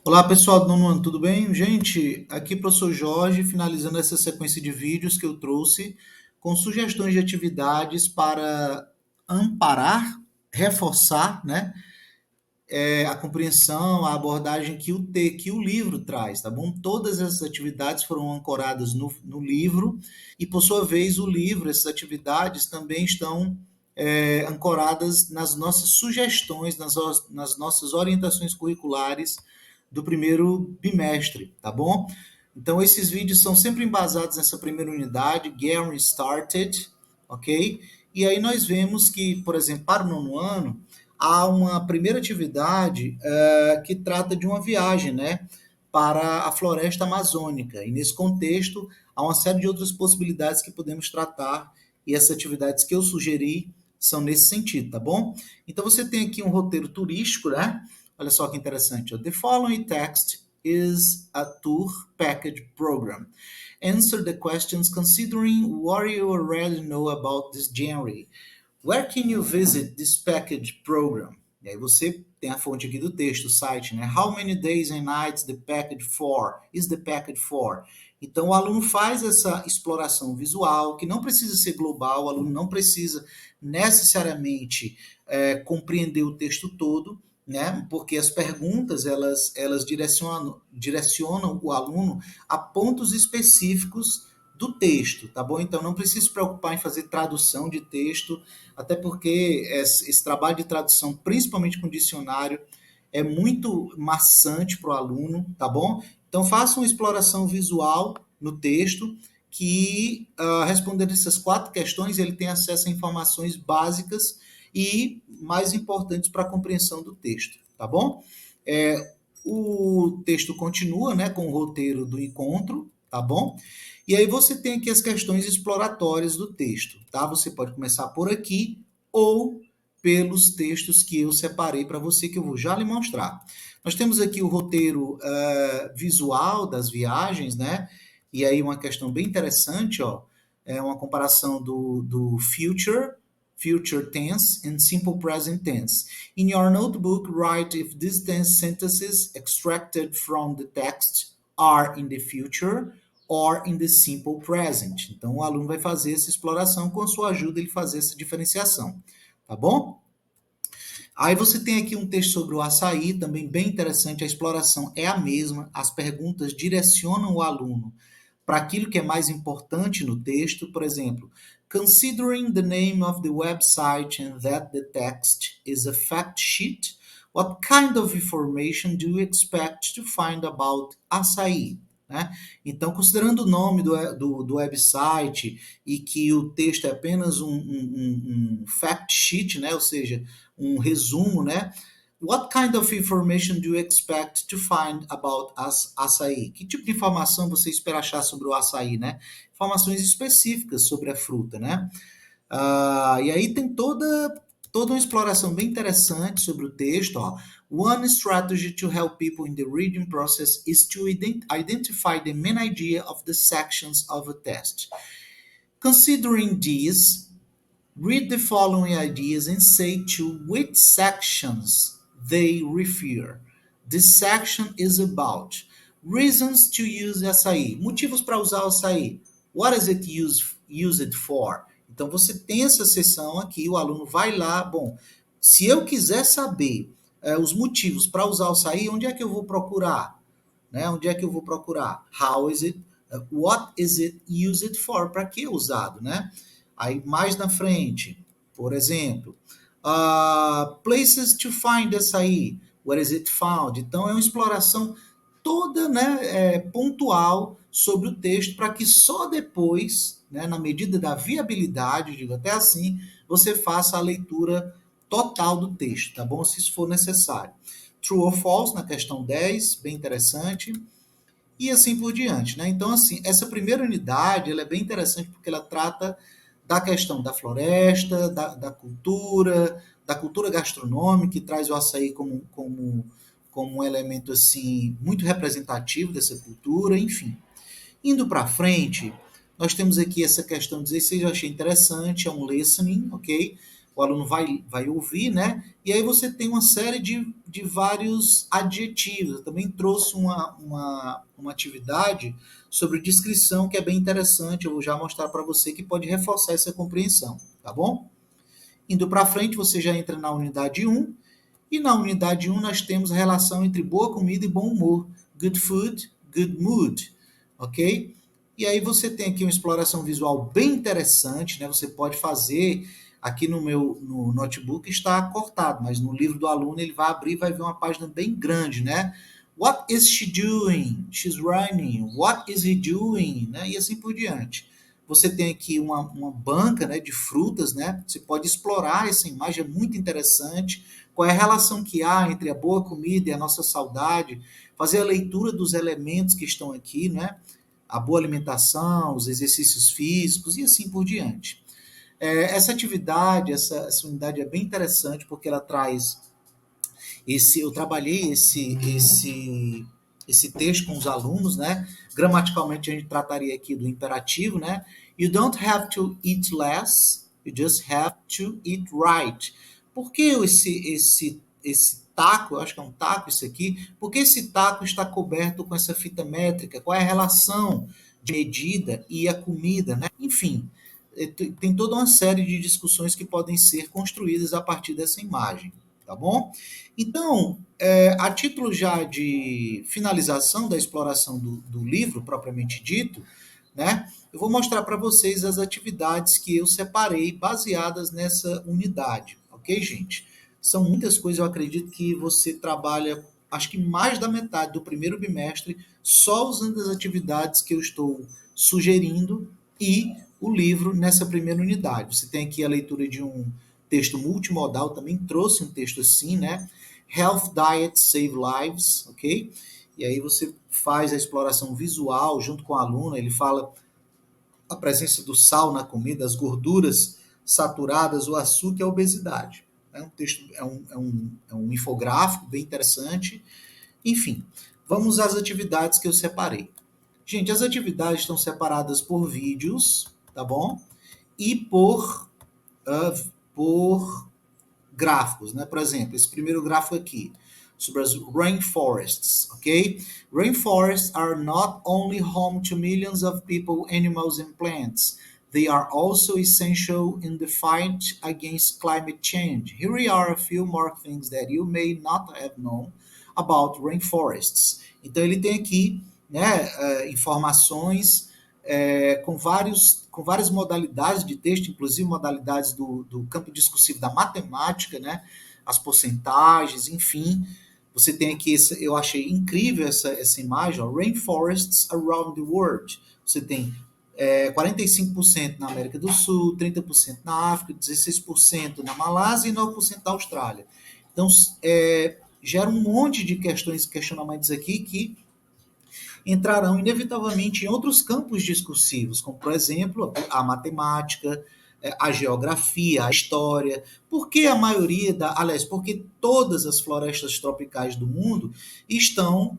Olá pessoal do nono ano, tudo bem? Gente, aqui professor Jorge, finalizando essa sequência de vídeos que eu trouxe com sugestões de atividades para amparar, reforçar, né, a compreensão, a abordagem que o livro traz, tá bom? Todas essas atividades foram ancoradas no livro e, por sua vez, o livro, essas atividades também estão ancoradas nas nossas sugestões, nas nossas orientações curriculares do primeiro bimestre, tá bom? Então, esses vídeos são sempre embasados nessa primeira unidade, Getting Started, ok? E aí nós vemos que, por exemplo, para o nono ano, há uma primeira atividade que trata de uma viagem, né, para a floresta amazônica. E nesse contexto, há uma série de outras possibilidades que podemos tratar, e essas atividades que eu sugeri são nesse sentido, tá bom? Então você tem aqui um roteiro turístico, né? Olha só que interessante. The following text is a tour package program. Answer the questions considering what you already know about this genre. Where can you visit this package program? E aí você tem a fonte aqui do texto, o site, né? How many days and nights the package for? Is the package for? Então o aluno faz essa exploração visual, que não precisa ser global, o aluno não precisa necessariamente compreender o texto todo, né? Porque as perguntas elas direcionam o aluno a pontos específicos do texto, tá bom? Então não precisa se preocupar em fazer tradução de texto, até porque esse trabalho de tradução, principalmente com dicionário, é muito maçante para o aluno, tá bom? Então faça uma exploração visual no texto que, respondendo essas 4 questões, ele tem acesso a informações básicas e mais importantes para a compreensão do texto, tá bom? O texto continua, né, com o roteiro do encontro, tá bom? E aí você tem aqui as questões exploratórias do texto, tá? Você pode começar por aqui ou pelos textos que eu separei para você, que eu vou já lhe mostrar. Nós temos aqui o roteiro visual das viagens, né? E aí uma questão bem interessante, ó, é uma comparação do future tense and simple present tense. In your notebook, write if these tense sentences extracted from the text are in the future or in the simple present. Então, o aluno vai fazer essa exploração, com a sua ajuda ele fazer essa diferenciação, tá bom? Aí você tem aqui um texto sobre o açaí, também bem interessante, a exploração é a mesma, as perguntas direcionam o aluno para aquilo que é mais importante no texto, por exemplo, considering the name of the website and that the text is a fact sheet, what kind of information do you expect to find about açaí? Né? Então, considerando o nome do website e que o texto é apenas um fact sheet, né? Ou seja, um resumo, né? What kind of information do you expect to find about açaí? Que tipo de informação você espera achar sobre o açaí, né? Informações específicas sobre a fruta, né? E aí tem toda uma exploração bem interessante sobre o texto. Ó. One strategy to help people in the reading process is to identify the main idea of the sections of a text. Considering these, read the following ideas and say to which sections they refer. This section is about reasons to use açaí. Motivos para usar o açaí. What is it used for? Então você tem essa seção aqui, o aluno vai lá, bom, se eu quiser saber os motivos para usar o açaí, onde é que eu vou procurar? Né? Onde é que eu vou procurar? How is it? What is it used for? Para que é usado, né? Aí mais na frente, por exemplo, places to find açaí, where is it found? Então é uma exploração toda, né, pontual sobre o texto para que só depois, né, na medida da viabilidade, digo até assim, você faça a leitura total do texto, tá bom? Se isso for necessário. True or false na questão 10, bem interessante. E assim por diante, né? Então, assim, essa primeira unidade, ela é bem interessante porque ela trata da questão da floresta, da cultura gastronômica, que traz o açaí como um elemento, assim, muito representativo dessa cultura, enfim. Indo para frente, nós temos aqui essa questão 16, eu achei interessante, é um listening, ok? o aluno vai ouvir, né? E aí você tem uma série de vários adjetivos. Eu também trouxe uma atividade sobre descrição que é bem interessante, eu vou já mostrar para você que pode reforçar essa compreensão, tá bom? Indo para frente, você já entra na unidade 1, e na unidade 1 nós temos a relação entre boa comida e bom humor. Good food, good mood, ok? E aí você tem aqui uma exploração visual bem interessante, né? Você pode fazer, aqui no notebook está cortado, mas no livro do aluno ele vai abrir e vai ver uma página bem grande, né? What is she doing? She's running. What is he doing? Né? E assim por diante. Você tem aqui uma banca, né, de frutas, né? Você pode explorar essa imagem, é muito interessante. Qual é a relação que há entre a boa comida e a nossa saudade? Fazer a leitura dos elementos que estão aqui, né? A boa alimentação, os exercícios físicos e assim por diante. Essa atividade, essa unidade é bem interessante porque ela traz eu trabalhei esse texto com os alunos, né? Gramaticalmente a gente trataria aqui do imperativo, né? You don't have to eat less, you just have to eat right. Por que esse taco, eu acho que é um taco isso aqui, por que esse taco está coberto com essa fita métrica? Qual é a relação de medida e a comida, né? Enfim, tem toda uma série de discussões que podem ser construídas a partir dessa imagem, tá bom? Então, a título já de finalização da exploração do livro propriamente dito, né, eu vou mostrar para vocês as atividades que eu separei baseadas nessa unidade, ok, gente? São muitas coisas, eu acredito que você trabalha, acho que mais da metade do primeiro bimestre, só usando as atividades que eu estou sugerindo e o livro nessa primeira unidade. Você tem aqui a leitura de um texto multimodal, também trouxe um texto assim, né? Health Diet Save Lives, ok? E aí você faz a exploração visual junto com o aluno, ele fala a presença do sal na comida, as gorduras saturadas, o açúcar e a obesidade. É um texto, é um infográfico bem interessante. Enfim, vamos às atividades que eu separei. Gente, as atividades estão separadas por vídeos, tá bom? E por gráficos, né? Por exemplo, esse primeiro gráfico aqui, sobre as rainforests, ok? Rainforests are not only home to millions of people, animals and plants, they are also essential in the fight against climate change. Here are a few more things that you may not have known about rainforests. Então ele tem aqui, né, informações com várias modalidades de texto, inclusive modalidades do campo discursivo da matemática, né? As porcentagens, enfim. Você tem aqui, eu achei incrível essa imagem, ó, Rainforests Around the World. Você tem 45% na América do Sul, 30% na África, 16% na Malásia e 9% na Austrália. Então, gera um monte de questionamentos aqui que entrarão inevitavelmente em outros campos discursivos, como, por exemplo, a matemática, a geografia, a história. Por que a maioria aliás, porque todas as florestas tropicais do mundo estão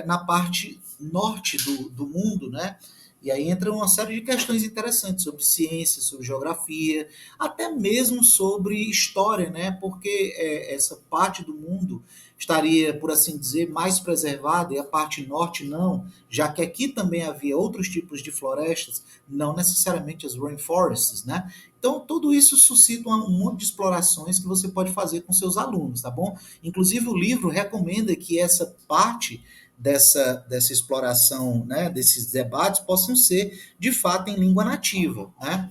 na parte norte do mundo, né? E aí entra uma série de questões interessantes sobre ciência, sobre geografia, até mesmo sobre história, né? Porque essa parte do mundo estaria, por assim dizer, mais preservada e a parte norte não, já que aqui também havia outros tipos de florestas, não necessariamente as rainforests, né? Então, tudo isso suscita um monte de explorações que você pode fazer com seus alunos, tá bom? Inclusive, o livro recomenda que essa parte dessa exploração, né, desses debates, possam ser, de fato, em língua nativa, né?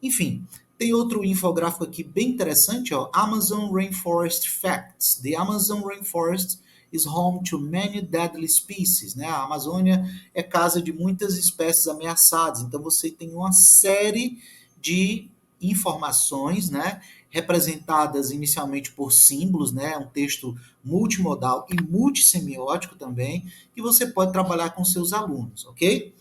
Enfim, tem outro infográfico aqui bem interessante, ó, Amazon Rainforest Facts. The Amazon Rainforest is home to many deadly species, né? A Amazônia é casa de muitas espécies ameaçadas, então você tem uma série de informações, né, representadas inicialmente por símbolos, né, um texto multimodal e multissemiótico também, que você pode trabalhar com seus alunos, ok?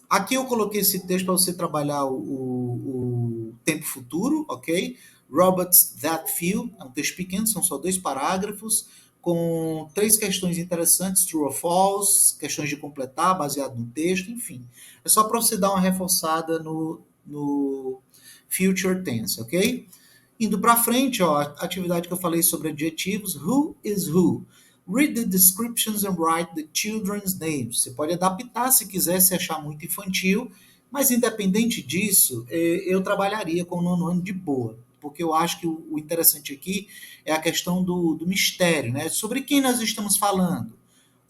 Aqui eu coloquei esse texto para você trabalhar o tempo futuro, ok? Robots That Few, é um texto pequeno, são só 2 parágrafos, com 3 questões interessantes, true or false, questões de completar, baseado no texto, enfim. É só para você dar uma reforçada no future tense, ok? Indo para frente, ó, a atividade que eu falei sobre adjetivos, who is who? Read the descriptions and write the children's names. Você pode adaptar se quiser, se achar muito infantil, mas independente disso, eu trabalharia com o nono ano de boa, porque eu acho que o interessante aqui é a questão do mistério, né? Sobre quem nós estamos falando?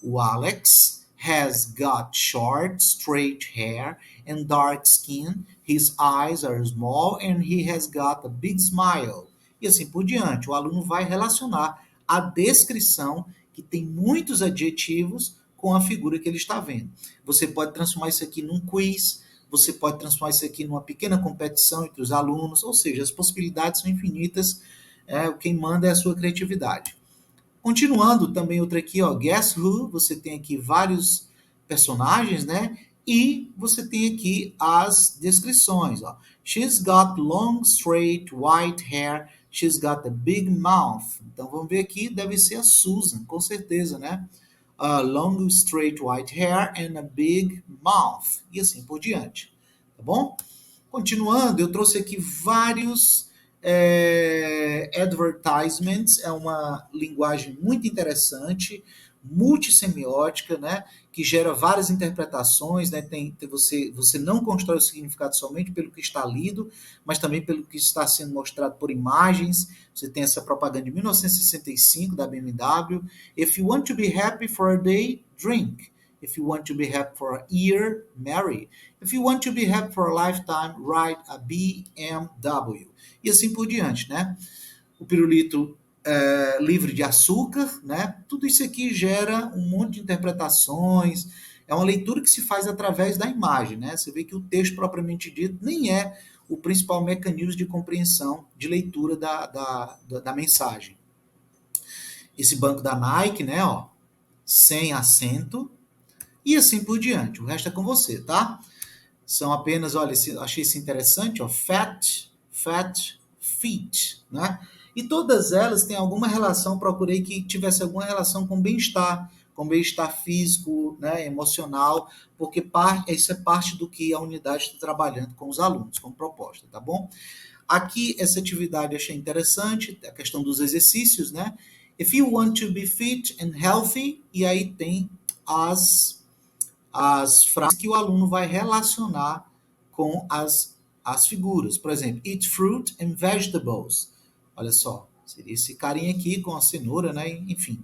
O Alex has got short, straight hair and dark skin. His eyes are small and he has got a big smile. E assim por diante. O aluno vai relacionar a descrição, que tem muitos adjetivos, com a figura que ele está vendo. Você pode transformar isso aqui num quiz, você pode transformar isso aqui numa pequena competição entre os alunos, ou seja, as possibilidades são infinitas, quem manda é a sua criatividade. Continuando, também outra aqui, ó, Guess Who, você tem aqui vários personagens, né? E você tem aqui as descrições, ó. She's got long, straight, white hair. She's got a big mouth. Então, vamos ver aqui, deve ser a Susan, com certeza, né? Long, straight, white hair and a big mouth. E assim por diante, tá bom? Continuando, eu trouxe aqui vários advertisements, é uma linguagem muito interessante, multissemiótica, né, que gera várias interpretações, né, você não constrói o significado somente pelo que está lido, mas também pelo que está sendo mostrado por imagens. Você tem essa propaganda de 1965 da BMW. If you want to be happy for a day, drink. If you want to be happy for a year, marry. If you want to be happy for a lifetime, ride a BMW. E assim por diante, né? O pirulito livre de açúcar, né? Tudo isso aqui gera um monte de interpretações. É uma leitura que se faz através da imagem, né? Você vê que o texto propriamente dito nem é o principal mecanismo de compreensão, de leitura da mensagem. Esse banco da Nike, né? Ó, sem assento. E assim por diante. O resto é com você, tá? São apenas, olha, achei isso interessante, ó, fat, feet, né? E todas elas têm alguma relação, procurei que tivesse alguma relação com bem-estar físico, né, emocional, porque isso é parte do que a unidade está trabalhando com os alunos, como proposta, tá bom? Aqui, essa atividade eu achei interessante, a questão dos exercícios, né? If you want to be fit and healthy, e aí tem as frases que o aluno vai relacionar com as figuras. Por exemplo, eat fruit and vegetables. Olha só, seria esse carinha aqui com a cenoura, né? Enfim.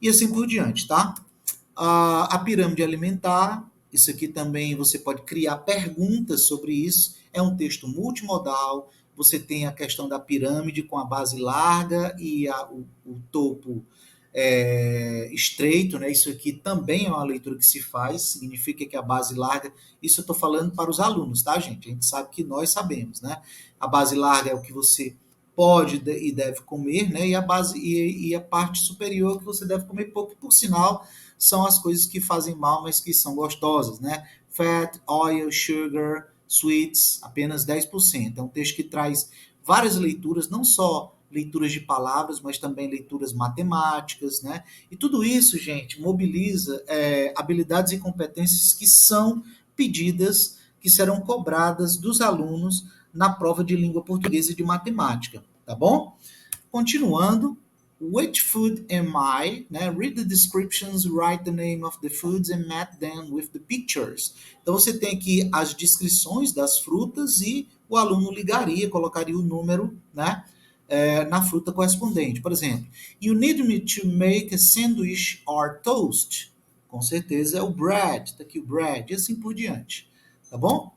E assim por diante, tá? A pirâmide alimentar, isso aqui também você pode criar perguntas sobre isso. É um texto multimodal. Você tem a questão da pirâmide com a base larga e o topo estreito, né? Isso aqui também é uma leitura que se faz, significa que a base larga, isso eu estou falando para os alunos, tá, gente? A gente sabe que nós sabemos, né? A base larga é o que você pode e deve comer, né? E a parte superior que você deve comer pouco, por sinal, são as coisas que fazem mal, mas que são gostosas, né? Fat, oil, sugar, sweets, apenas 10%. É um texto que traz várias leituras, não só leituras de palavras, mas também leituras matemáticas, né? E tudo isso, gente, mobiliza habilidades e competências que são pedidas, que serão cobradas dos alunos na prova de língua portuguesa e de matemática, tá bom? Continuando, which food am I? Né? Read the descriptions, write the name of the foods and match them with the pictures. Então você tem aqui as descrições das frutas e o aluno ligaria, colocaria o número, né? Na fruta correspondente. Por exemplo, you need me to make a sandwich or toast. Com certeza é o bread, tá aqui o bread, e assim por diante. Tá bom?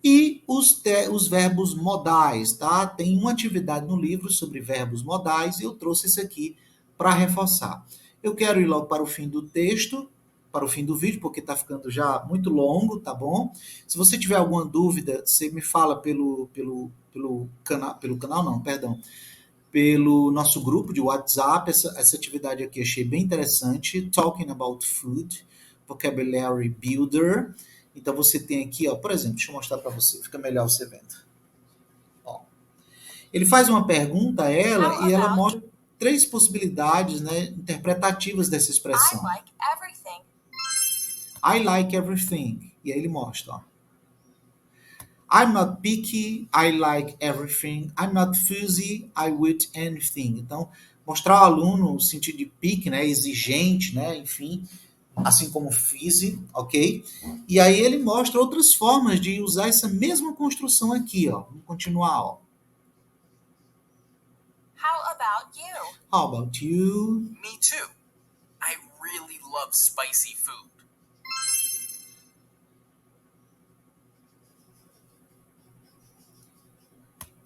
E os verbos modais, tá? Tem uma atividade no livro sobre verbos modais e eu trouxe isso aqui para reforçar. Eu quero ir logo para o fim do texto, para o fim do vídeo, porque está ficando já muito longo, tá bom? Se você tiver alguma dúvida, você me fala pelo canal não, perdão, pelo nosso grupo de WhatsApp. Essa atividade aqui achei bem interessante, Talking About Food, Vocabulary Builder. Então você tem aqui, ó, por exemplo, deixa eu mostrar para você, fica melhor você vendo. Ó, ele faz uma pergunta a ela e ela mostra 3 possibilidades, né, interpretativas dessa expressão. I like everything. I like everything. E aí ele mostra, ó. I'm not picky, I like everything. I'm not fussy, I will anything. Então, mostrar ao aluno o sentido de picky, né, exigente, né, enfim, assim como fuzzy, ok? E aí ele mostra outras formas de usar essa mesma construção aqui, ó. Vamos continuar, ó. How about you? How about you? Me too. I really love spicy food.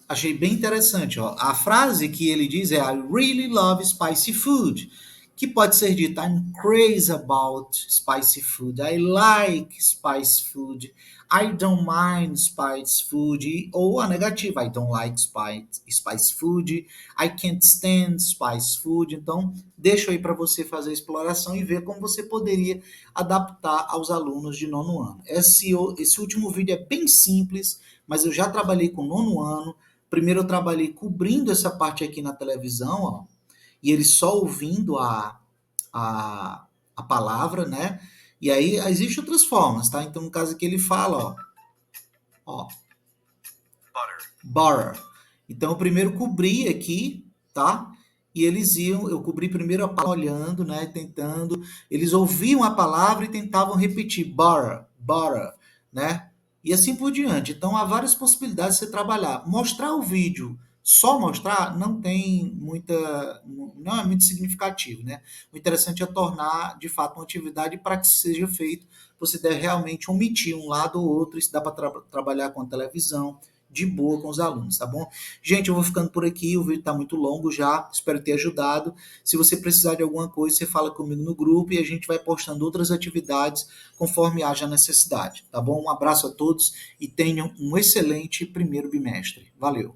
Achei bem interessante, ó. A frase que ele diz é I really love spicy food, que pode ser dita I'm crazy about spicy food, I like spicy food, I don't mind spicy food, ou a negativa, I don't like spicy food, I can't stand spicy food. Então, deixo aí para você fazer a exploração e ver como você poderia adaptar aos alunos de nono ano. Esse último vídeo é bem simples, mas eu já trabalhei com nono ano. Primeiro eu trabalhei cobrindo essa parte aqui na televisão, ó, e ele só ouvindo a, a palavra, né? E aí existem outras formas, tá? Então, no caso aqui ele fala, ó, butter. Então, eu primeiro cobri aqui, tá? E eles iam, eu cobri primeiro a palavra olhando, né? Tentando, eles ouviam a palavra e tentavam repetir, butter, né? E assim por diante. Então, há várias possibilidades de você trabalhar. Mostrar o vídeo, só mostrar, não tem muita, não é muito significativo, né? O interessante é tornar, de fato, uma atividade para que seja feito. Você deve realmente omitir um lado ou outro, isso dá para trabalhar com a televisão, de boa com os alunos, tá bom? Gente, eu vou ficando por aqui, o vídeo está muito longo já, espero ter ajudado. Se você precisar de alguma coisa, você fala comigo no grupo e a gente vai postando outras atividades conforme haja necessidade, tá bom? Um abraço a todos e tenham um excelente primeiro bimestre. Valeu!